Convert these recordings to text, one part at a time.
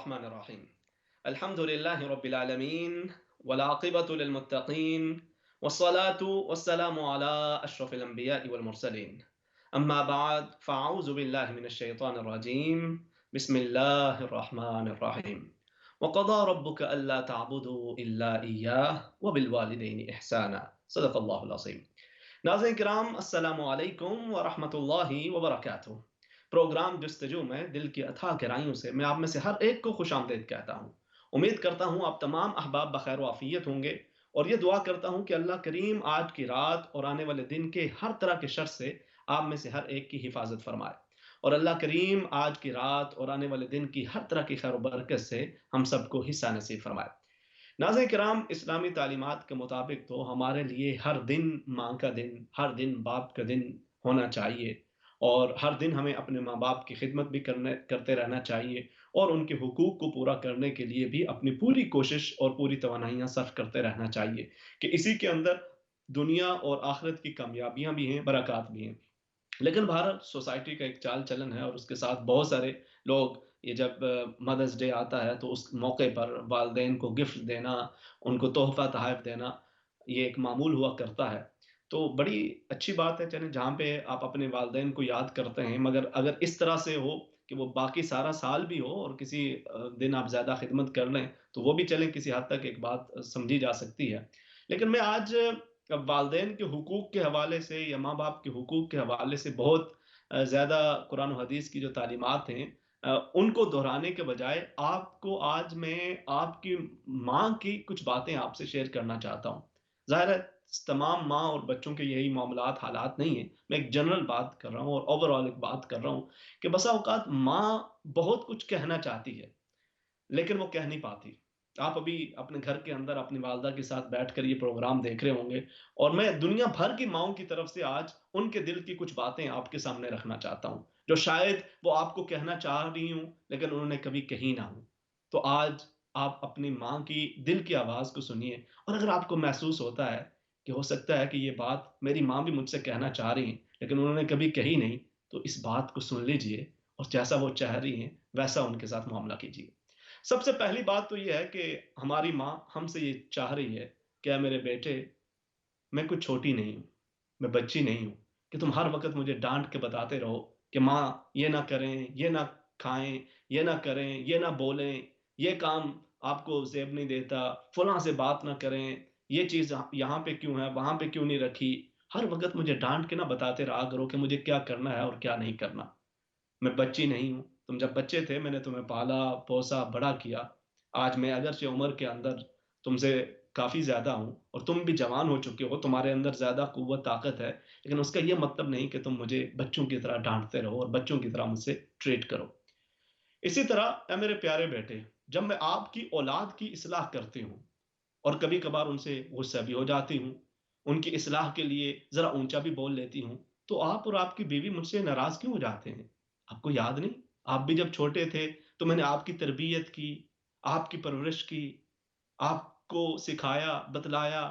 الرحمن الرحيم. الحمد لله رب العالمين والعاقبة للمتقين والصلاة والسلام على أشرف الأنبياء والمرسلين. أما بعد فأعوذ بالله من الشيطان الرجيم. بسم الله الرحمن الرحيم. وقضى ربك ألا تعبدوا إلا إياه وبالوالدين إحسانا. صدق الله العظيم. ناظرین کرام، السلام علیکم ورحمۃ اللہ وبرکاتہ۔ پروگرام جستجو میں دل کی اتھاہ گہرائیوں سے میں آپ میں سے ہر ایک کو خوش آمدید کہتا ہوں۔ امید کرتا ہوں آپ تمام احباب بخیر و عافیت ہوں گے، اور یہ دعا کرتا ہوں کہ اللہ کریم آج کی رات اور آنے والے دن کے ہر طرح کے شر سے آپ میں سے ہر ایک کی حفاظت فرمائے، اور اللہ کریم آج کی رات اور آنے والے دن کی ہر طرح کی خیر و برکت سے ہم سب کو حصہ نصیب فرمائے۔ ناظرین کرام، اسلامی تعلیمات کے مطابق تو ہمارے لیے ہر دن ماں کا دن، ہر دن باپ کا دن ہونا چاہیے، اور ہر دن ہمیں اپنے ماں باپ کی خدمت بھی کرتے رہنا چاہیے، اور ان کے حقوق کو پورا کرنے کے لیے بھی اپنی پوری کوشش اور پوری توانائیاں صرف کرتے رہنا چاہیے، کہ اسی کے اندر دنیا اور آخرت کی کامیابیاں بھی ہیں، برکات بھی ہیں۔ لیکن بھارت سوسائٹی کا ایک چال چلن ہے، اور اس کے ساتھ بہت سارے لوگ، یہ جب مدرس ڈے آتا ہے تو اس موقع پر والدین کو گفٹ دینا، ان کو تحفہ تحائف دینا، یہ ایک معمول ہوا کرتا ہے۔ تو بڑی اچھی بات ہے، چلیں جہاں پہ آپ اپنے والدین کو یاد کرتے ہیں، مگر اگر اس طرح سے ہو کہ وہ باقی سارا سال بھی ہو اور کسی دن آپ زیادہ خدمت کر لیں تو وہ بھی چلیں، کسی حد تک ایک بات سمجھی جا سکتی ہے۔ لیکن میں آج والدین کے حقوق کے حوالے سے یا ماں باپ کے حقوق کے حوالے سے بہت زیادہ قرآن و حدیث کی جو تعلیمات ہیں ان کو دہرانے کے بجائے آپ کو آج میں آپ کی ماں کی کچھ باتیں آپ سے شیئر کرنا چاہتا ہوں۔ ظاہر ہے تمام ماں اور بچوں کے یہی معاملات حالات نہیں ہیں، میں ایک جنرل بات کر رہا ہوں اور اوور آل ایک بات کر رہا ہوں کہ بسا اوقات ماں بہت کچھ کہنا چاہتی ہے لیکن وہ کہہ نہیں پاتی۔ آپ ابھی اپنے گھر کے اندر اپنی والدہ کے ساتھ بیٹھ کر یہ پروگرام دیکھ رہے ہوں گے، اور میں دنیا بھر کی ماؤں کی طرف سے آج ان کے دل کی کچھ باتیں آپ کے سامنے رکھنا چاہتا ہوں، جو شاید وہ آپ کو کہنا چاہ رہی ہوں لیکن انہوں نے کبھی کہی نہ ہو۔ تو آج آپ اپنی ماں کی دل کی آواز کو سنیے، اور اگر آپ کو محسوس ہوتا ہے کہ ہو سکتا ہے کہ یہ بات میری ماں بھی مجھ سے کہنا چاہ رہی ہیں لیکن انہوں نے کبھی کہی نہیں، تو اس بات کو سن لیجئے اور جیسا وہ چاہ رہی ہیں ویسا ان کے ساتھ معاملہ کیجیے۔ سب سے پہلی بات تو یہ ہے کہ ہماری ماں ہم سے یہ چاہ رہی ہے کہ اے میرے بیٹے، میں کچھ چھوٹی نہیں ہوں، میں بچی نہیں ہوں کہ تم ہر وقت مجھے ڈانٹ کے بتاتے رہو کہ ماں یہ نہ کریں، یہ نہ کھائیں، یہ نہ کریں، یہ نہ بولیں، یہ کام آپ کو زیب نہیں دیتا، فلاں سے بات نہ کریں، یہ چیز یہاں پہ کیوں ہے، وہاں پہ کیوں نہیں رکھی۔ ہر وقت مجھے ڈانٹ کے نہ بتاتے رہا کرو کہ مجھے کیا کرنا ہے اور کیا نہیں کرنا۔ میں بچی نہیں ہوں، تم جب بچے تھے میں نے تمہیں پالا پوسا بڑا کیا۔ آج میں اگرچہ عمر کے اندر تم سے کافی زیادہ ہوں اور تم بھی جوان ہو چکے ہو، تمہارے اندر زیادہ قوت طاقت ہے، لیکن اس کا یہ مطلب نہیں کہ تم مجھے بچوں کی طرح ڈانٹتے رہو اور بچوں کی طرح مجھ سے ٹریٹ کرو۔ اسی طرح اے میرے پیارے بیٹے، جب میں آپ کی اولاد کی اصلاح کرتی ہوں اور کبھی کبھار ان سے غصہ بھی ہو جاتی ہوں، ان کی اصلاح کے لیے ذرا اونچا بھی بول لیتی ہوں، تو آپ اور آپ کی بیوی مجھ سے ناراض کیوں ہو جاتے ہیں؟ آپ کو یاد نہیں؟ آپ بھی جب چھوٹے تھے تو میں نے آپ کی تربیت کی، آپ کی پرورش کی، آپ کو سکھایا، بتلایا،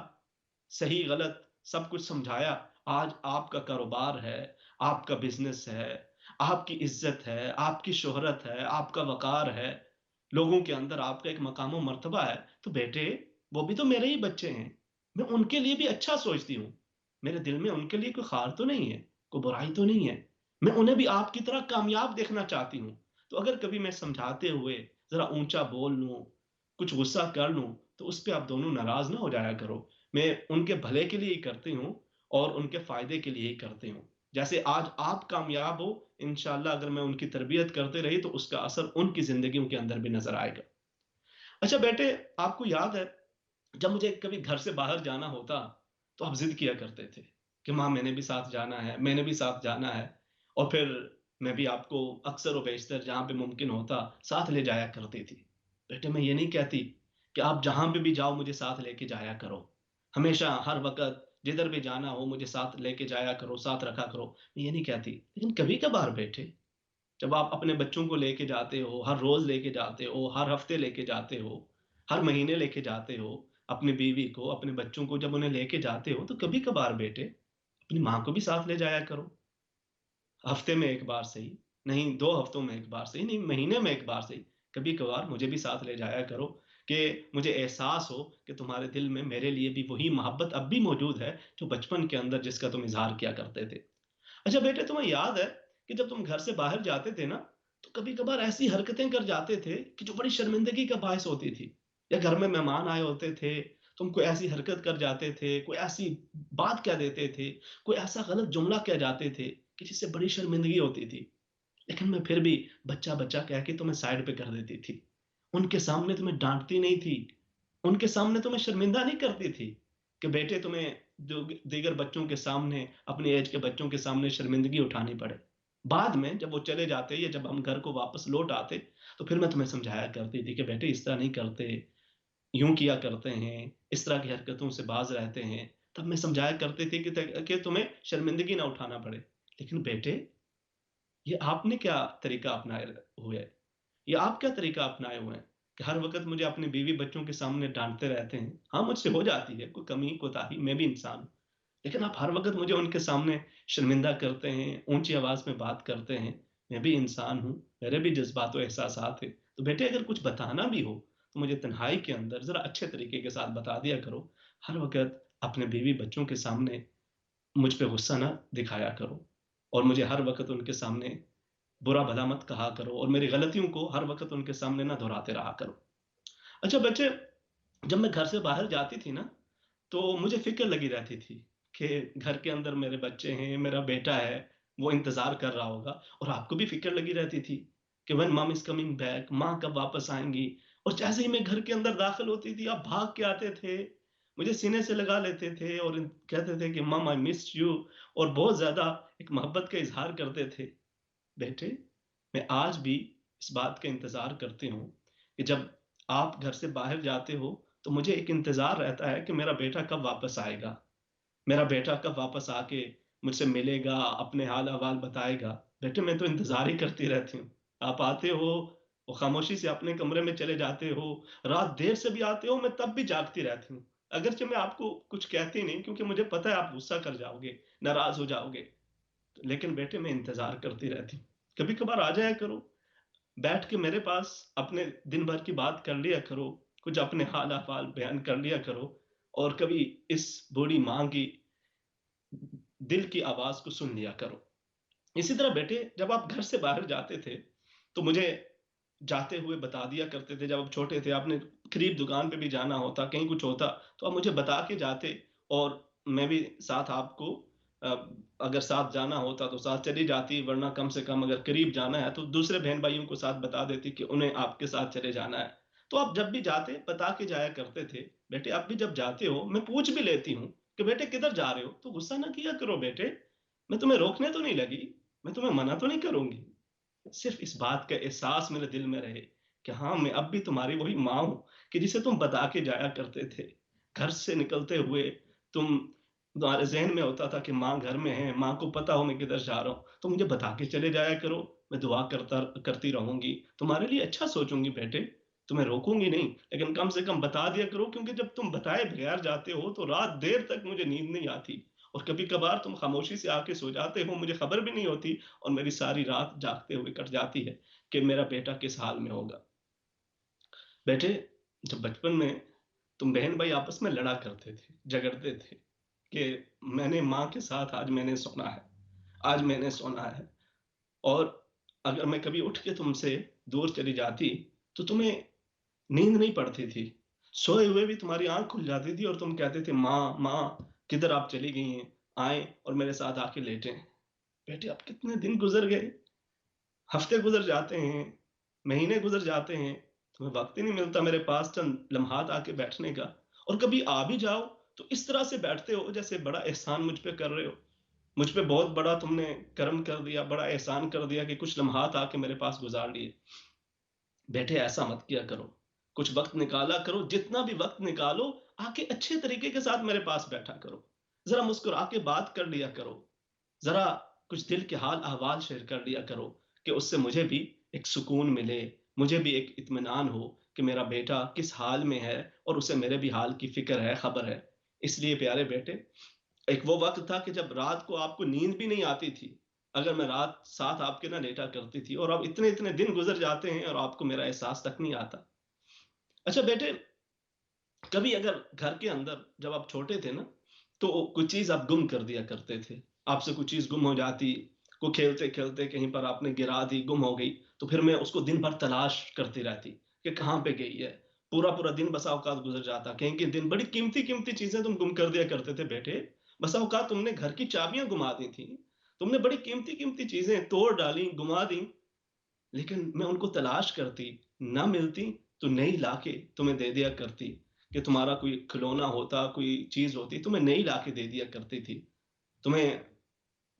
صحیح غلط سب کچھ سمجھایا۔ آج آپ کا کاروبار ہے، آپ کا بزنس ہے، آپ کی عزت ہے، آپ کی شہرت ہے، آپ کا وقار ہے، لوگوں کے اندر آپ کا ایک مقام و مرتبہ ہے، تو بیٹے وہ بھی تو میرے ہی بچے ہیں، میں ان کے لیے بھی اچھا سوچتی ہوں، میرے دل میں ان کے لیے کوئی خار تو نہیں ہے، کوئی برائی تو نہیں ہے، میں انہیں بھی آپ کی طرح کامیاب دیکھنا چاہتی ہوں۔ تو اگر کبھی میں سمجھاتے ہوئے ذرا اونچا بول لوں، کچھ غصہ کر لوں، تو اس پہ آپ دونوں ناراض نہ ہو جایا کرو۔ میں ان کے بھلے کے لیے ہی کرتی ہوں اور ان کے فائدے کے لیے ہی کرتی ہوں۔ جیسے آج آپ کامیاب ہو، انشاءاللہ اگر میں ان کی تربیت کرتے رہی تو اس کا اثر ان کی زندگیوں کے اندر بھی نظر آئے گا۔ اچھا بیٹے، آپ کو یاد ہے جب مجھے کبھی گھر سے باہر جانا ہوتا تو آپ ضد کیا کرتے تھے کہ ماں میں نے بھی ساتھ جانا ہے، میں نے بھی ساتھ جانا ہے، اور پھر میں بھی آپ کو اکثر و بیشتر جہاں پہ ممکن ہوتا ساتھ لے جایا کرتی تھی۔ بیٹے میں یہ نہیں کہتی کہ آپ جہاں پہ بھی جاؤ مجھے ساتھ لے کے جایا کرو، ہمیشہ ہر وقت جدھر بھی جانا ہو مجھے ساتھ لے کے جایا کرو، ساتھ رکھا کرو، میں یہ نہیں کہتی، لیکن کبھی کبھار بیٹے جب آپ اپنے بچوں کو لے کے جاتے ہو، ہر روز لے کے جاتے ہو، ہر ہفتے لے کے جاتے ہو، ہر مہینے لے کے جاتے ہو، اپنی بیوی کو، اپنے بچوں کو جب انہیں لے کے جاتے ہو تو کبھی کبھار بیٹے اپنی ماں کو بھی ساتھ لے جایا کرو۔ ہفتے میں ایک بار صحیح، نہیں 2 ہفتوں میں ایک بار صحیح، نہیں مہینے میں ایک بار صحیح، کبھی کبھار مجھے بھی ساتھ لے جایا کرو کہ مجھے احساس ہو کہ تمہارے دل میں میرے لیے بھی وہی محبت اب بھی موجود ہے جو بچپن کے اندر جس کا تم اظہار کیا کرتے تھے۔ اچھا بیٹے، تمہیں یاد ہے کہ جب تم گھر سے باہر جاتے تھے نا، تو کبھی کبھار ایسی حرکتیں کر جاتے تھے کہ جو بڑی شرمندگی کا باعث ہوتی تھی؟ یا گھر میں مہمان آئے ہوتے تھے، تم کوئی ایسی حرکت کر جاتے تھے، کوئی ایسی بات کہہ دیتے تھے، کوئی ایسا غلط جملہ کہہ جاتے تھے کہ جس سے بڑی شرمندگی ہوتی تھی، لیکن میں پھر بھی بچہ بچہ کہہ کے تمہیں سائڈ پہ کر دیتی تھی، ان کے سامنے تمہیں ڈانٹتی نہیں تھی، ان کے سامنے تمہیں شرمندہ نہیں کرتی تھی کہ بیٹے تمہیں جو دیگر بچوں کے سامنے، اپنی ایج کے بچوں کے سامنے شرمندگی اٹھانی پڑے۔ بعد میں جب وہ چلے جاتے یا جب ہم گھر کو واپس لوٹ آتے، تو پھر میں تمہیں سمجھایا کرتی تھی کہ بیٹے اس طرح نہیں کرتے، یوں کیا کرتے ہیں، اس طرح کی حرکتوں سے باز رہتے ہیں۔ تب میں سمجھایا کرتی تھی کہ تمہیں شرمندگی نہ اٹھانا پڑے۔ لیکن بیٹے، یہ آپ نے کیا طریقہ اپنائے ہوئے ہے؟ یہ آپ کیا طریقہ اپنائے ہوئے ہیں کہ ہر وقت مجھے اپنی بیوی بچوں کے سامنے ڈانٹتے رہتے ہیں؟ ہاں، مجھ سے ہو جاتی ہے کوئی کمی کوتاہی، میں بھی انسان ہوں، لیکن آپ ہر وقت مجھے ان کے سامنے شرمندہ کرتے ہیں، اونچی آواز میں بات کرتے ہیں۔ میں بھی انسان ہوں، میرے بھی جذبات و احساسات ہیں۔ تو بیٹے اگر کچھ بتانا بھی ہو تو مجھے تنہائی کے اندر ذرا اچھے طریقے کے ساتھ بتا دیا کرو۔ ہر وقت اپنے بیوی بچوں کے سامنے مجھ پہ غصہ نہ دکھایا کرو، اور مجھے ہر وقت ان کے سامنے برا بھلا مت کہا کرو، اور میری غلطیوں کو ہر وقت ان کے سامنے نہ دہراتے رہا کرو۔ اچھا بچے، جب میں گھر سے باہر جاتی تھی نا، تو مجھے فکر لگی رہتی تھی کہ گھر کے اندر میرے بچے ہیں، میرا بیٹا ہے، وہ انتظار کر رہا ہوگا، اور آپ کو بھی فکر لگی رہتی تھی کہ when mom is coming back، ماں کب واپس آئیں گی۔ اور جیسے ہی میں گھر کے اندر داخل ہوتی تھی، آپ بھاگ کے آتے تھے، مجھے سینے سے لگا لیتے تھے اور کہتے تھے کہ مام آئی مس یو، اور بہت زیادہ ایک محبت کا اظہار کرتے تھے۔ بیٹے، میں آج بھی اس بات کا انتظار کرتی ہوں کہ جب آپ گھر سے باہر جاتے ہو تو مجھے ایک انتظار رہتا ہے کہ میرا بیٹا کب واپس آئے گا، میرا بیٹا کب واپس آ کے مجھ سے ملے گا، اپنے حال احوال بتائے گا۔ بیٹے میں تو انتظار ہی کرتی رہتی ہوں، آپ آتے ہو، وہ خاموشی سے اپنے کمرے میں چلے جاتے ہو، رات دیر سے بھی آتے ہو، میں تب بھی جاگتی رہتی ہوں، اگرچہ میں آپ کو کچھ کہتی نہیں کیونکہ مجھے پتا ہے آپ غصہ کر جاؤ گے، ناراض ہو جاؤ گے، لیکن بیٹے میں انتظار کرتی رہتی ہوں۔ کبھی کبھار آ جایا کرو، بیٹھ کے میرے پاس اپنے دن بھر کی بات کر لیا کرو، کچھ اپنے حال احوال بیان کر لیا کرو، اور کبھی اس بوڑھی ماں کی دل کی آواز کو سن لیا کرو۔ اسی طرح بیٹے، جب آپ گھر سے باہر جاتے تھے تو مجھے جاتے ہوئے بتا دیا کرتے تھے، جب آپ چھوٹے تھے، آپ نے قریب دکان پہ بھی جانا ہوتا، کہیں کچھ ہوتا تو آپ مجھے بتا کے جاتے، اور میں بھی ساتھ آپ کو آ، اگر ساتھ جانا ہوتا تو ساتھ چلی جاتی، ورنہ کم سے کم اگر قریب جانا ہے تو دوسرے بہن بھائیوں کو ساتھ بتا دیتی کہ انہیں آپ کے ساتھ چلے جانا ہے۔ تو آپ جب بھی جاتے بتا کے جایا کرتے تھے۔ بیٹے اب بھی جب جاتے ہو میں پوچھ بھی لیتی ہوں کہ بیٹے کدھر جا رہے ہو، تو غصہ نہ کیا کرو بیٹے، میں تمہیں روکنے تو نہیں لگی، میں تمہیں منع تو نہیں کروں گی، صرف اس بات کا احساس میرے دل میں رہے کہ ہاں میں اب بھی تمہاری وہی ماں ہوں کہ جسے تم بتا کے جایا کرتے تھے۔ گھر سے نکلتے ہوئے تم تمہارے ذہن میں ہوتا تھا کہ ماں گھر میں ہے، ماں کو پتا ہو میں کدھر جا رہا ہوں، تو مجھے بتا کے چلے جایا کرو، میں دعا کرتی رہوں گی، تمہارے لیے اچھا سوچوں گی بیٹے، تمہیں روکوں گی نہیں، لیکن کم سے کم بتا دیا کرو، کیونکہ جب تم بتائے بغیر جاتے ہو تو رات دیر تک مجھے نیند نہیں آتی، اور کبھی کبھار تم خاموشی سے آ کے سو جاتے ہو، مجھے خبر بھی نہیں ہوتی، اور میری ساری رات جاگتے ہوئے کٹ جاتی ہے کہ میرا بیٹا کس حال میں ہوگا۔ بیٹے، جب بچپن میں تم بہن بھائی آپس میں لڑا کرتے تھے، جھگڑتے تھے کہ میں نے ماں کے ساتھ آج میں نے سونا ہے، آج میں نے سونا ہے، اور اگر میں کبھی اٹھ کے تم سے دور چلی جاتی تو تمہیں نیند نہیں پڑتی تھی، سوئے ہوئے بھی تمہاری آنکھ کھل جاتی تھی اور تم کہتے تھے ماں ماں کدھر آپ چلی گئی ہیں، آئیں اور میرے ساتھ آ کے لیٹیں۔ بیٹے اب کتنے دن گزر گئے، ہفتے گزر جاتے ہیں، مہینے گزر جاتے ہیں، تمہیں وقت ہی نہیں ملتا میرے پاس چند لمحات آ کے بیٹھنے کا، اور کبھی آ بھی جاؤ تو اس طرح سے بیٹھتے ہو جیسے بڑا احسان مجھ پہ کر رہے ہو، مجھ پہ بہت بڑا تم نے کرم کر دیا، بڑا احسان کر دیا کہ کچھ لمحات آ کے میرے پاس گزار لیے۔ بیٹے ایسا مت کیا کرو، کچھ وقت نکالا کرو، جتنا بھی وقت نکالو آ کے اچھے طریقے کے ساتھ میرے پاس بیٹھا کرو، ذرا مسکرا کے بات کر لیا کرو، ذرا کچھ دل کے حال احوال شیئر کر لیا کرو کہ اس سے مجھے بھی ایک سکون ملے، مجھے بھی ایک اطمینان ہو کہ میرا بیٹا کس حال میں ہے اور اسے میرے بھی حال کی فکر ہے، خبر ہے۔ اس لیے پیارے بیٹے، ایک وہ وقت تھا کہ جب رات کو آپ کو نیند بھی نہیں آتی تھی، اگر میں رات ساتھ آپ کے نہ لیٹا کرتی تھی، اور اب اتنے اتنے دن گزر جاتے ہیں اور آپ کو میرا احساس تک نہیں آتا۔ اچھا بیٹے، کبھی اگر گھر کے اندر جب آپ چھوٹے تھے نا، تو کوئی چیز آپ گم کر دیا کرتے تھے، آپ سے کوئی چیز گم ہو جاتی، کو کھیلتے کھیلتے کہیں پر آپ نے گرا دی، گم ہو گئی، تو پھر میں اس کو دن بھر تلاش کرتی رہتی کہ کہاں پہ گئی ہے۔ پورا پورا دن بسا اوقات گزر جاتا، کہیں کہ دن بڑی قیمتی قیمتی چیزیں تم گم کر دیا کرتے تھے بیٹے۔ بسا اوقات تم نے گھر کی چابیاں گما دی تھی، تم نے بڑی قیمتی قیمتی چیزیں توڑ ڈالی، گما دی، لیکن میں ان کو تلاش کرتی، نہ ملتی تو نئی لا کے تمہیں دے دیا کرتی، کہ تمہارا کوئی کھلونا ہوتا، کوئی چیز ہوتی، تمہیں نئی لا کے دے دیا کرتی تھی، تمہیں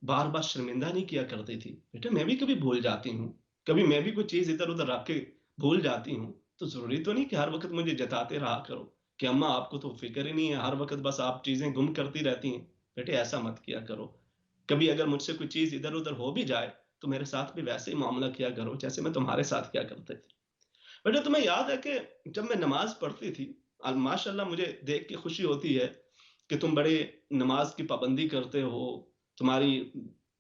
بار بار شرمندہ نہیں کیا کرتی تھی۔ بیٹا میں بھی کبھی بھول جاتی ہوں، کبھی میں بھی کوئی چیز ادھر ادھر رکھ کے بھول جاتی ہوں، تو ضروری تو نہیں کہ ہر وقت مجھے جتاتے رہا کرو کہ اماں آپ کو تو فکر ہی نہیں ہے، ہر وقت بس آپ چیزیں گم کرتی رہتی ہیں۔ بیٹے ایسا مت کیا کرو، کبھی اگر مجھ سے کوئی چیز ادھر ادھر ہو بھی جائے تو میرے ساتھ بھی ویسے ہی معاملہ کیا کرو جیسے میں تمہارے ساتھ کیا کرتے تھے۔ بیٹا تمہیں یاد ہے کہ جب میں نماز پڑھتی تھی، ماشاء اللہ مجھے دیکھ کے خوشی ہوتی ہے کہ تم بڑے نماز کی پابندی کرتے ہو، تمہاری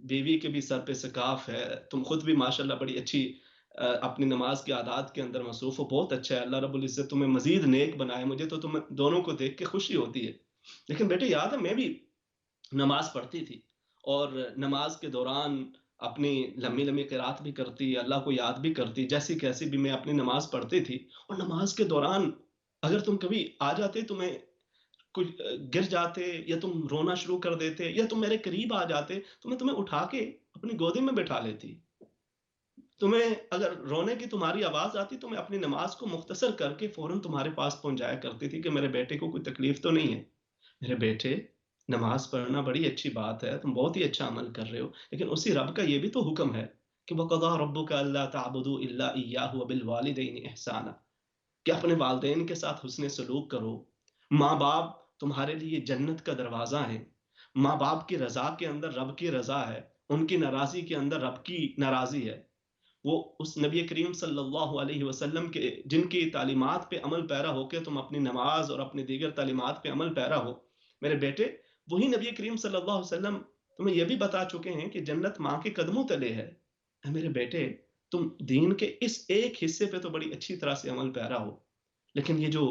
بیوی کے بھی سر پہ سکاف ہے، تم خود بھی ماشاء اللہ بڑی اچھی اپنی نماز کی عادات کے اندر مصروف ہو، بہت اچھا ہے، اللہ رب العزت تمہیں مزید نیک بنائے، مجھے تو تم دونوں کو دیکھ کے خوشی ہوتی ہے۔ لیکن بیٹے یاد ہے میں بھی نماز پڑھتی تھی، اور نماز کے دوران اپنی لمبی لمبی قرات بھی کرتی، اللہ کو یاد بھی کرتی، جیسی کیسی بھی میں اپنی نماز پڑھتی تھی، اور نماز کے دوران اگر تم کبھی آ جاتے، تمہیں کچھ گر جاتے یا تم رونا شروع کر دیتے یا تم میرے قریب آ جاتے تو میں تمہیں اٹھا کے اپنی گودی میں بٹھا لیتی۔ تمہیں اگر رونے کی تمہاری آواز آتی تو میں اپنی نماز کو مختصر کر کے فوراً تمہارے پاس پہنچ جایا کرتی تھی کہ میرے بیٹے کو کوئی تکلیف تو نہیں ہے۔ میرے بیٹے، نماز پڑھنا بڑی اچھی بات ہے، تم بہت ہی اچھا عمل کر رہے ہو، لیکن اسی رب کا یہ بھی تو حکم ہے کہ وَقَضَىٰ رَبُّكَ أَلَّا تَعْبُدُوا إِلَّا إِيَّاهُ وَبِالْوَالِدَيْنِ إِحْسَانًا، کہ اپنے والدین کے ساتھ حسن سلوک کرو۔ ماں باپ تمہارے لیے جنت کا دروازہ ہے، ماں باپ کی رضا کے اندر رب کی رضا ہے، ان کی ناراضی کے اندر رب کی ناراضی ہے۔ وہ اس نبی کریم صلی اللہ علیہ وسلم کے جن کی تعلیمات پہ عمل پیرا ہو کے تم اپنی نماز اور اپنی دیگر تعلیمات پہ عمل پیرا ہو، میرے بیٹے، وہی نبی کریم صلی اللہ علیہ وسلم تمہیں یہ بھی بتا چکے ہیں کہ جنت ماں کے قدموں تلے ہے۔ اے میرے بیٹے، تم دین کے اس ایک حصے پہ تو بڑی اچھی طرح سے عمل پیرا ہو، لیکن یہ جو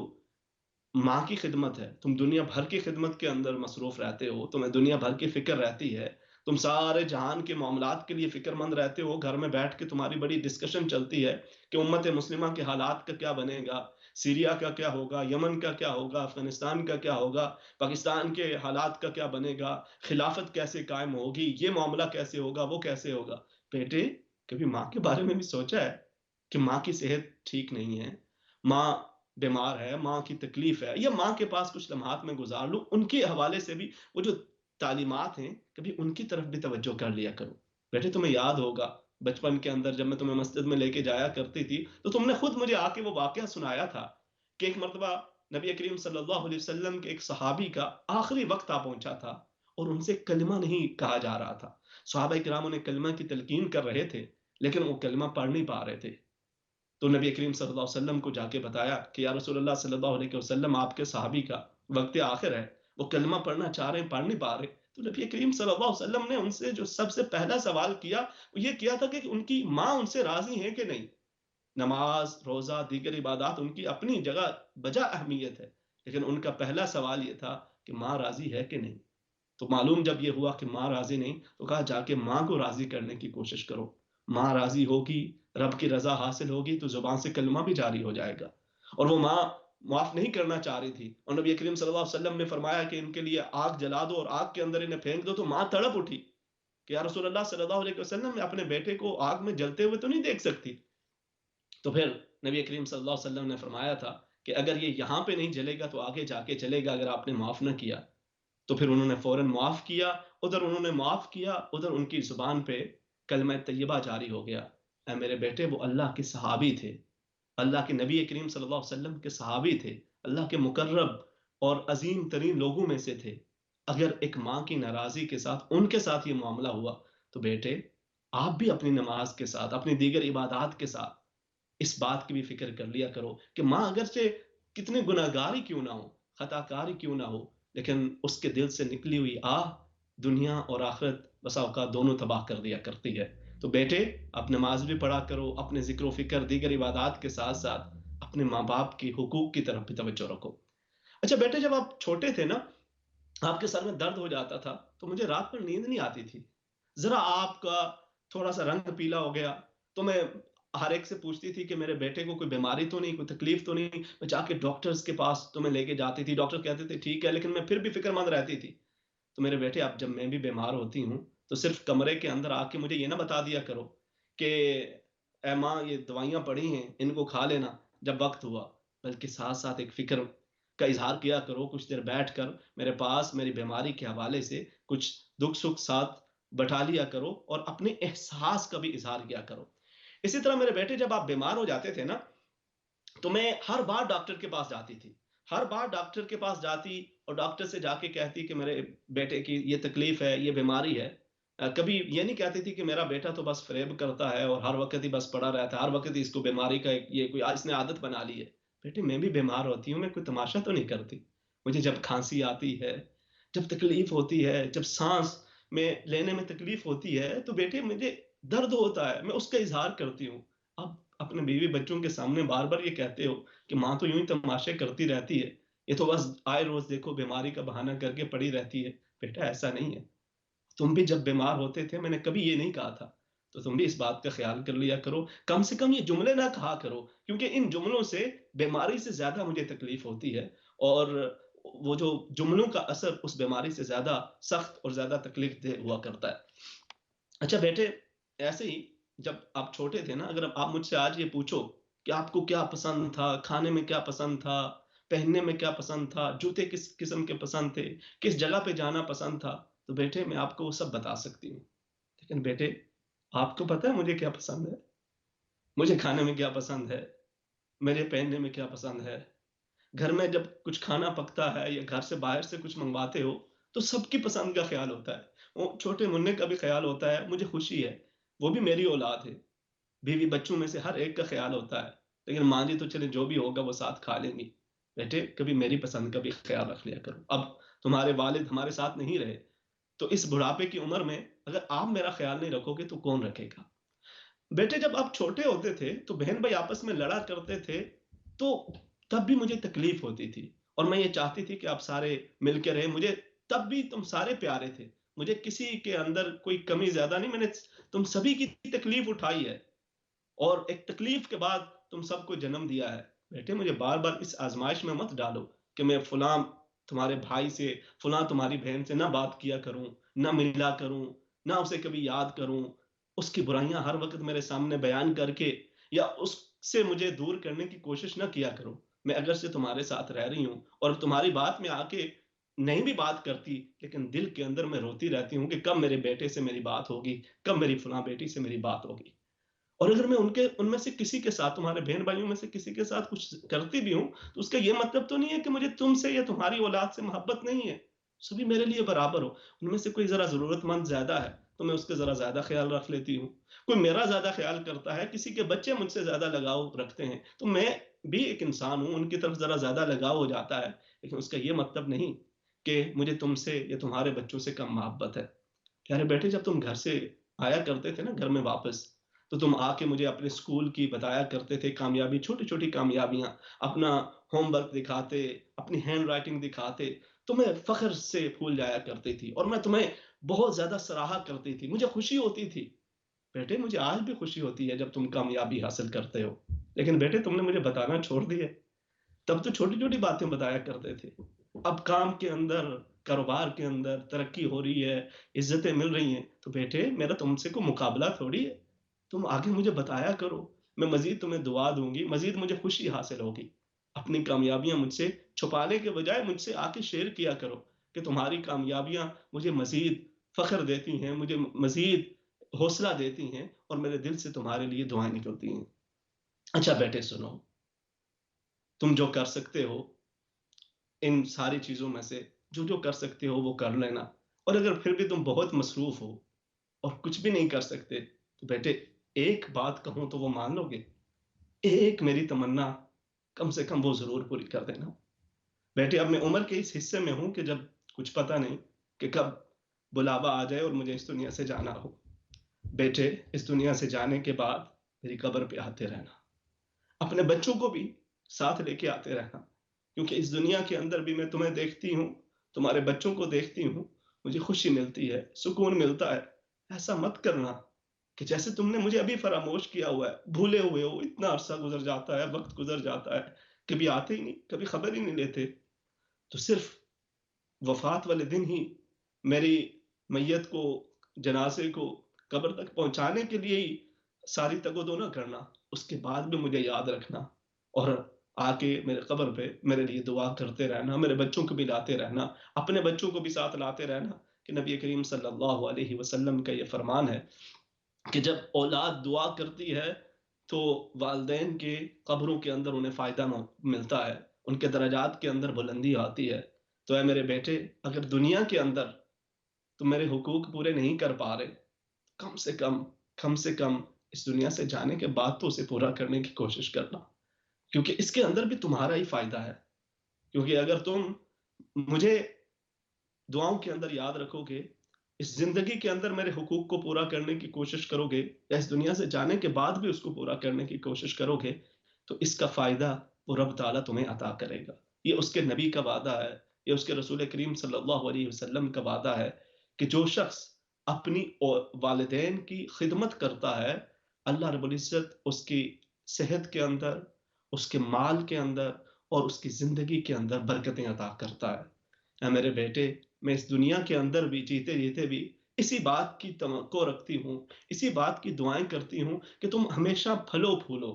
ماں کی خدمت ہے، تم دنیا بھر کی خدمت کے اندر مصروف رہتے ہو، تمہیں دنیا بھر کی فکر رہتی ہے، تم سارے جہان کے معاملات کے لیے فکر مند رہتے ہو، گھر میں بیٹھ کے تمہاری بڑی ڈسکشن چلتی ہے کہ امت مسلمہ کے حالات کا کیا بنے گا، سیریا کا کیا ہوگا، یمن کا کیا ہوگا، افغانستان کا کیا ہوگا، پاکستان کے حالات کا کیا بنے گا، خلافت کیسے قائم ہوگی، یہ معاملہ کیسے ہوگا، وہ کیسے ہوگا۔ بیٹے، کبھی ماں کے بارے میں بھی سوچا ہے کہ ماں کی صحت ٹھیک نہیں ہے، ماں بیمار ہے، ماں کی تکلیف ہے، یا ماں کے پاس کچھ لمحات میں گزار لوں، ان کے حوالے سے بھی وہ جو تعلیمات ہیں کبھی ان کی طرف بھی توجہ کر لیا کرو۔ بیٹے تمہیں یاد ہوگا بچپن کے اندر جب میں تمہیں مسجد میں لے کے جایا کرتی تھی تو تم نے خود مجھے آ کے وہ واقعہ سنایا تھا کہ ایک مرتبہ نبی کریم صلی اللہ علیہ وسلم کے ایک صحابی کا آخری وقت آ پہنچا تھا اور ان سے کلمہ نہیں کہا جا رہا تھا۔ صحابہ کرام انہیں کلمہ کی تلقین کر رہے تھے لیکن وہ کلمہ پڑھ نہیں پا رہے تھے، تو نبی کریم صلی اللہ علیہ وسلم کو جا کے بتایا کہ یا رسول اللہ صلی اللہ علیہ وسلم، آپ کے صحابی کا وقت آخر ہے، وہ کلمہ پڑھنا چاہ رہے ہیں، پڑھ نہیں پا رہے۔ تو نبی کریم صلی اللہ علیہ وسلم نے ان سے جو سب سے پہلا سوال کیا وہ یہ کیا تھا کہ ان کی ماں ان سے راضی ہے کہ نہیں۔ نماز، روزہ، دیگر عبادات ان کی اپنی جگہ بجا اہمیت ہے، لیکن ان کا پہلا سوال یہ تھا کہ ماں راضی ہے کہ نہیں۔ تو معلوم جب یہ ہوا کہ ماں راضی نہیں تو کہا جا کے ماں کو راضی کرنے کی کوشش کرو، ماں راضی ہوگی، رب کی رضا حاصل ہوگی تو زبان سے کلمہ بھی جاری ہو جائے گا۔ اور وہ ماں معاف نہیں کرنا چاہ رہی تھی اور نبی کریم صلی اللہ علیہ وسلم نے فرمایا کہ ان کے لیے آگ جلا دو اور آگ کے اندر انہیں پھینک دو، تو ماں تڑپ اٹھی کہ یا رسول اللہ صلی اللہ علیہ وسلم، میں اپنے بیٹے کو آگ میں جلتے ہوئے تو نہیں دیکھ سکتی۔ تو پھر نبی کریم صلی اللہ علیہ وسلم نے فرمایا تھا کہ اگر یہ یہاں پہ نہیں جلے گا تو آگے جا کے جلے گا اگر آپ نے معاف نہ کیا۔ تو پھر انہوں نے فوراً معاف کیا، ادھر انہوں نے معاف کیا، ادھر ان کی زبان پہ کلمہ طیبہ جاری ہو گیا۔ اے میرے بیٹے، وہ اللہ کے صحابی تھے، اللہ کے نبی کریم صلی اللہ علیہ وسلم کے صحابی تھے، اللہ کے مقرب اور عظیم ترین لوگوں میں سے تھے۔ اگر ایک ماں کی ناراضی کے ساتھ ان کے ساتھ یہ معاملہ ہوا تو بیٹے آپ بھی اپنی نماز کے ساتھ، اپنی دیگر عبادات کے ساتھ اس بات کی بھی فکر کر لیا کرو کہ ماں اگرچہ کتنے گناہگار ہی کیوں نہ ہو، خطا کار ہی کیوں نہ ہو، لیکن اس کے دل سے نکلی ہوئی آہ دنیا اور آخرت بسا اوقات دونوں تباہ کر دیا کرتی ہے۔ تو بیٹے، آپ نماز بھی پڑھا کرو، اپنے ذکر و فکر دیگر عبادات کے ساتھ ساتھ اپنے ماں باپ کی حقوق کی طرف بھی توجہ رکھو۔ اچھا بیٹے، جب آپ چھوٹے تھے نا، آپ کے سر میں درد ہو جاتا تھا تو مجھے رات میں نیند نہیں آتی تھی۔ ذرا آپ کا تھوڑا سا رنگ پیلا ہو گیا تو میں ہر ایک سے پوچھتی تھی کہ میرے بیٹے کو کوئی بیماری تو نہیں، کوئی تکلیف تو نہیں۔ میں جا کے ڈاکٹرز کے پاس تو میں لے کے جاتی تھی، ڈاکٹر کہتے تھے ٹھیک ہے، لیکن میں پھر بھی فکر مند رہتی تھی۔ تو میرے بیٹے، اب جب میں بھی بیمار ہوتی ہوں تو صرف کمرے کے اندر آ کے مجھے یہ نہ بتا دیا کرو کہ اے ماں یہ دوائیاں پڑی ہیں ان کو کھا لینا جب وقت ہوا، بلکہ ساتھ ساتھ ایک فکر کا اظہار کیا کرو، کچھ دیر بیٹھ کر میرے پاس میری بیماری کے حوالے سے کچھ دکھ سکھ ساتھ بٹھا لیا کرو اور اپنے احساس کا بھی اظہار کیا کرو۔ اسی طرح میرے بیٹے، جب آپ بیمار ہو جاتے تھے نا تو میں ہر بار ڈاکٹر کے پاس جاتی تھی، ہر بار ڈاکٹر کے پاس جاتی اور ڈاکٹر سے جا کے کہتی کہ میرے بیٹے کی یہ تکلیف ہے، یہ بیماری ہے۔ کبھی یہ نہیں کہتی تھی کہ میرا بیٹا تو بس فریب کرتا ہے اور ہر وقت ہی بس پڑا رہتا ہے، ہر وقت ہی اس کو بیماری کا یہ کوئی اس نے عادت بنا لی ہے۔ بیٹے، میں بھی بیمار ہوتی ہوں، میں کوئی تماشا تو نہیں کرتی۔ مجھے جب کھانسی آتی ہے، جب تکلیف ہوتی ہے، جب سانس میں لینے میں تکلیف ہوتی ہے تو بیٹے مجھے درد ہوتا ہے، میں اس کا اظہار کرتی ہوں۔ اب اپنے بیوی بچوں کے سامنے بار بار یہ کہتے ہو کہ ماں تو یوں ہی تماشے کرتی رہتی ہے، یہ تو بس آئے روز دیکھو بیماری کا بہانہ کر کے پڑی رہتی ہے۔ بیٹا، ایسا نہیں ہے۔ تم بھی جب بیمار ہوتے تھے میں نے کبھی یہ نہیں کہا تھا، تو تم بھی اس بات کا خیال کر لیا کرو، کم سے کم یہ جملے نہ کہا کرو، کیونکہ ان جملوں سے بیماری سے زیادہ مجھے تکلیف ہوتی ہے، اور وہ جو جملوں کا اثر اس بیماری سے زیادہ سخت اور زیادہ تکلیف دہ ہوا کرتا ہے۔ اچھا بیٹے، ایسے ہی جب آپ چھوٹے تھے نا، اگر آپ مجھ سے آج یہ پوچھو کہ آپ کو کیا پسند تھا، کھانے میں کیا پسند تھا، پہننے میں کیا پسند تھا، جوتے کس قسم کے پسند تھے، کس جگہ پہ جانا پسند تھا، تو بیٹے میں آپ کو وہ سب بتا سکتی ہوں۔ لیکن بیٹے، آپ کو پتا ہے مجھے کیا پسند ہے؟ مجھے کھانے میں کیا پسند ہے، مجھے پہننے میں کیا پسند ہے؟ گھر میں جب کچھ کھانا پکتا ہے یا گھر سے باہر سے کچھ منگواتے ہو تو سب کی پسند کا خیال ہوتا ہے، وہ چھوٹے منع کا بھی خیال ہوتا ہے، مجھے خوشی ہے، وہ بھی میری اولاد ہے، بیوی بچوں میں سے ہر ایک کا خیال ہوتا ہے، لیکن ماں جی تو چلے جو بھی ہوگا وہ ساتھ کھا لیں گی۔ بیٹے، کبھی میری پسند کا بھی خیال رکھ لیا کرو۔ اب تمہارے والد ہمارے ساتھ نہیں رہے تو اس بڑھاپے کی عمر میں اگر آپ میرا خیال نہیں رکھو گے تو کون رکھے گا؟ بیٹے، جب آپ چھوٹے ہوتے تھے تو بہن بھائی آپس میں لڑا کرتے تھے تو تب بھی مجھے تکلیف ہوتی تھی اور میں یہ چاہتی تھی کہ آپ سارے مل کے رہے، مجھے تب بھی تم سارے پیارے تھے، مجھے کسی کے اندر کوئی کمی زیادہ نہیں، میں نے تم سبھی کی تکلیف اٹھائی ہے اور ایک تکلیف کے بعد تم سب کو جنم دیا ہے۔ بیٹے، مجھے بار بار اس آزمائش میں مت ڈالو کہ میں فلاں تمہارے بھائی سے، فلاں تمہاری بہن سے نہ بات کیا کروں، نہ ملا کروں، نہ اسے کبھی یاد کروں، اس کی برائیاں ہر وقت میرے سامنے بیان کر کے یا اس سے مجھے دور کرنے کی کوشش نہ کیا کرو۔ میں اگر سے تمہارے ساتھ رہ رہی ہوں اور تمہاری بات میں آ کے نہیں بھی بات کرتی، لیکن دل کے اندر میں روتی رہتی ہوں کہ کب میرے بیٹے سے میری بات ہوگی، کب میری فلاں بیٹی سے میری بات ہوگی۔ اور اگر میں ان میں سے کسی کے ساتھ، تمہارے بہن بھائیوں میں سے کسی کے ساتھ کچھ کرتی بھی ہوں تو اس کا یہ مطلب تو نہیں ہے کہ مجھے تم سے یا تمہاری اولاد سے محبت نہیں ہے، سبھی میرے لیے برابر ہو۔ ان میں سے کوئی ذرا ضرورت مند زیادہ ہے تو میں اس کا ذرا زیادہ خیال رکھ لیتی ہوں، کوئی میرا زیادہ خیال کرتا ہے، کسی کے بچے مجھ سے زیادہ لگاؤ رکھتے ہیں تو میں بھی ایک انسان ہوں، ان کی طرف ذرا زیادہ لگاؤ ہو جاتا ہے، لیکن اس کا یہ مطلب نہیں کہ مجھے تم سے یا تمہارے بچوں سے کم محبت ہے۔ پیارے بیٹے، جب تم گھر سے آیا کرتے تھے نا گھر میں واپس، تو تم آ کے مجھے اپنے اسکول کی بتایا کرتے تھے کامیابی، چھوٹی چھوٹی کامیابیاں، اپنا ہوم ورک دکھاتے، اپنی ہینڈ رائٹنگ دکھاتے، تمہیں فخر سے پھول جایا کرتی تھی اور میں تمہیں بہت زیادہ سراہا کرتی تھی، مجھے خوشی ہوتی تھی۔ بیٹے، مجھے آج بھی خوشی ہوتی ہے جب تم کامیابی حاصل کرتے ہو، لیکن بیٹے تم نے مجھے بتانا چھوڑ دیا، تب تو چھوٹی چھوٹی باتیں بتایا کرتے تھے، اب کام کے اندر، کاروبار کے اندر ترقی ہو رہی ہے، عزتیں مل رہی ہیں، تو بیٹے میرا تم سے کوئی مقابلہ تھوڑی ہے، تم آگے مجھے بتایا کرو، میں مزید تمہیں دعا دوں گی، مزید مجھے خوشی حاصل ہوگی۔ اپنی کامیابیاں مجھ سے چھپانے کے بجائے مجھ سے آ کے شیئر کیا کرو کہ تمہاری کامیابیاں مجھے مزید فخر دیتی ہیں، مجھے مزید حوصلہ دیتی ہیں اور میرے دل سے تمہارے لیے دعائیں نکلتی ہیں۔ اچھا بیٹے سنو، تم جو کر سکتے ہو ان ساری چیزوں میں سے جو جو کر سکتے ہو وہ کر لینا، اور اگر پھر بھی تم بہت مصروف ہو اور کچھ بھی نہیں کر سکتے تو بیٹے ایک بات کہوں تو وہ مان لو گے؟ ایک میری تمنا کم سے کم وہ ضرور پوری کر دینا۔ بیٹے اب میں عمر کے اس حصے میں ہوں کہ جب کچھ پتہ نہیں کہ کب بلاوا آ جائے اور مجھے اس دنیا سے جانا ہو، بیٹے اس دنیا سے جانے کے بعد میری قبر پہ آتے رہنا، اپنے بچوں کو بھی ساتھ لے کے آتے رہنا، کیونکہ اس دنیا کے اندر بھی میں تمہیں دیکھتی ہوں، تمہارے بچوں کو دیکھتی ہوں، مجھے خوشی ملتی ہے، سکون ملتا ہے۔ ایسا مت کرنا کہ جیسے تم نے مجھے ابھی فراموش کیا ہوا ہے، بھولے ہوئے ہو، اتنا عرصہ گزر جاتا ہے، وقت گزر جاتا ہے، کبھی آتے ہی نہیں، کبھی خبر ہی نہیں لیتے۔ تو صرف وفات والے دن ہی میری میت کو، جنازے کو قبر تک پہنچانے کے لیے ہی ساری تگ و دو نہ کرنا، اس کے بعد بھی مجھے یاد رکھنا اور آ کے میرے قبر پہ میرے لیے دعا کرتے رہنا، میرے بچوں کو بھی لاتے رہنا، اپنے بچوں کو بھی ساتھ لاتے رہنا، کہ نبی کریم صلی اللہ علیہ وسلم کا یہ فرمان ہے کہ جب اولاد دعا کرتی ہے تو والدین کے قبروں کے اندر انہیں فائدہ ملتا ہے، ان کے درجات کے اندر بلندی آتی ہے۔ تو اے میرے بیٹے، اگر دنیا کے اندر تم میرے حقوق پورے نہیں کر پا رہے، کم سے کم، کم سے کم اس دنیا سے جانے کے بعد تو اسے پورا کرنے کی کوشش کرنا، کیونکہ اس کے اندر بھی تمہارا ہی فائدہ ہے۔ کیونکہ اگر تم مجھے دعاؤں کے اندر یاد رکھو گے، اس زندگی کے اندر میرے حقوق کو پورا کرنے کی کوشش کرو گے، یا اس دنیا سے جانے کے بعد بھی اس کو پورا کرنے کی کوشش کرو گے، تو اس کا فائدہ وہ رب تعالیٰ تمہیں عطا کرے گا۔ یہ اس کے نبی کا وعدہ ہے، یہ اس کے رسول کریم صلی اللہ علیہ وسلم کا وعدہ ہے کہ جو شخص اپنی والدین کی خدمت کرتا ہے، اللہ رب العزت اس کی صحت کے اندر، اس کے مال کے اندر اور اس کی زندگی کے اندر برکتیں عطا کرتا ہے۔ اے میرے بیٹے، میں اس دنیا کے اندر بھی جیتے جیتے بھی اسی بات کی توقع رکھتی ہوں، اسی بات کی دعائیں کرتی ہوں کہ تم ہمیشہ پھلو پھولو،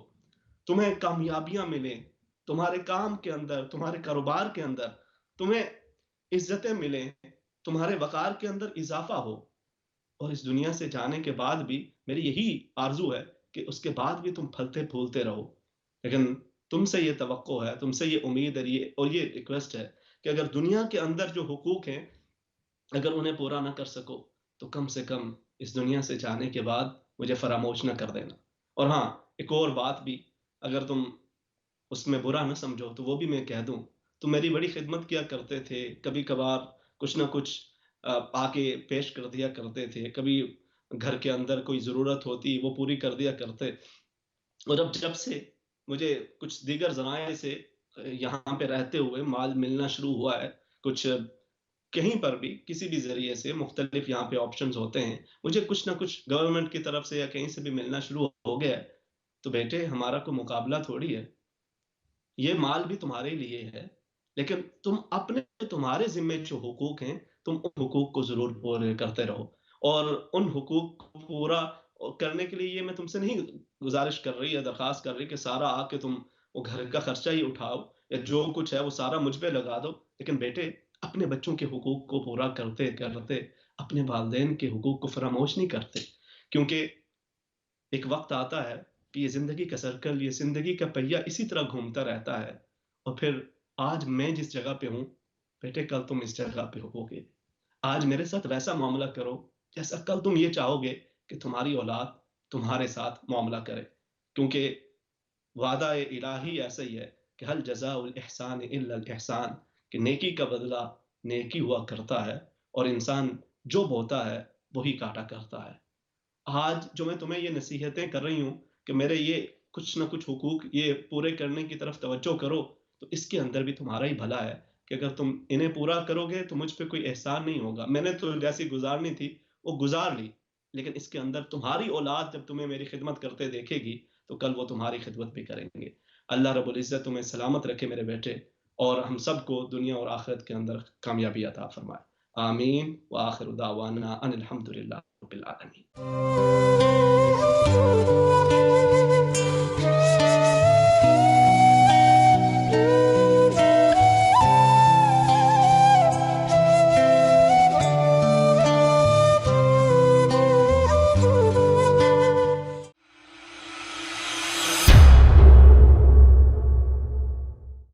تمہیں کامیابیاں ملیں، تمہارے کام کے اندر، تمہارے کاروبار کے اندر تمہیں عزتیں ملیں، تمہارے وقار کے اندر اضافہ ہو، اور اس دنیا سے جانے کے بعد بھی میری یہی آرزو ہے کہ اس کے بعد بھی تم پھلتے پھولتے رہو۔ لیکن تم سے یہ توقع ہے، تم سے یہ امید ہے، اور یہ ریکویسٹ ہے کہ اگر دنیا کے اندر جو حقوق ہیں اگر انہیں پورا نہ کر سکو تو کم سے کم اس دنیا سے جانے کے بعد مجھے فراموش نہ کر دینا۔ اور ہاں، ایک اور بات بھی، اگر تم اس میں برا نہ سمجھو تو وہ بھی میں کہہ دوں، تم میری بڑی خدمت کیا کرتے تھے، کبھی کبھار کچھ نہ کچھ آ کے پیش کر دیا کرتے تھے، کبھی گھر کے اندر کوئی ضرورت ہوتی وہ پوری کر دیا کرتے، اور اب جب سے مجھے کچھ دیگر ذرائع سے یہاں پہ رہتے ہوئے مال ملنا شروع ہوا ہے، کچھ کہیں پر بھی کسی بھی ذریعے سے مختلف یہاں پہ آپشنز ہوتے ہیں، مجھے کچھ نہ کچھ گورنمنٹ کی طرف سے یا کہیں سے بھی ملنا شروع ہو گیا ہے، تو بیٹے ہمارا کوئی مقابلہ تھوڑی ہے، یہ مال بھی تمہارے لیے ہے، لیکن تمہارے ذمے جو حقوق ہیں تم ان حقوق کو ضرور پورے کرتے رہو، اور ان حقوق کو پورا کرنے کے لیے یہ میں تم سے نہیں گزارش کر رہی یا درخواست کر رہی کہ سارا آ کے تم وہ گھر کا خرچہ ہی اٹھاؤ یا جو کچھ ہے وہ سارا مجھ پہ لگا دو، لیکن بیٹے اپنے بچوں کے حقوق کو پورا کرتے کرتے اپنے والدین کے حقوق کو فراموش نہیں کرتے، کیونکہ ایک وقت آتا ہے کہ یہ زندگی کا سرکل، یہ زندگی کا پہیہ اسی طرح گھومتا رہتا ہے، اور پھر آج میں جس جگہ پہ ہوں بیٹے کل تم اس جگہ پہ ہو گے، آج میرے ساتھ ویسا معاملہ کرو جیسا کل تم یہ چاہو گے کہ تمہاری اولاد تمہارے ساتھ معاملہ کرے، کیونکہ وعدہ الہی ایسا ہی ہے کہ حل جزاء الاحسان الا الاحسان، کہ نیکی کا بدلہ نیکی ہوا کرتا ہے، اور انسان جو بوتا ہے وہی کاٹا کرتا ہے۔ آج جو میں تمہیں یہ نصیحتیں کر رہی ہوں کہ میرے یہ کچھ نہ کچھ حقوق یہ پورے کرنے کی طرف توجہ کرو، تو اس کے اندر بھی تمہارا ہی بھلا ہے کہ اگر تم انہیں پورا کرو گے تو مجھ پہ کوئی احسان نہیں ہوگا، میں نے تو جیسی گزارنی تھی وہ گزار لی، لیکن اس کے اندر تمہاری اولاد جب تمہیں میری خدمت کرتے دیکھے گی تو کل وہ تمہاری خدمت بھی کریں گے۔ اللہ رب العزت تمہیں سلامت رکھے میرے بیٹے، اور ہم سب کو دنیا اور آخرت کے اندر کامیابی عطا فرمائے۔ آمین وآخر دعوانا ان الحمد للہ رب العالمین۔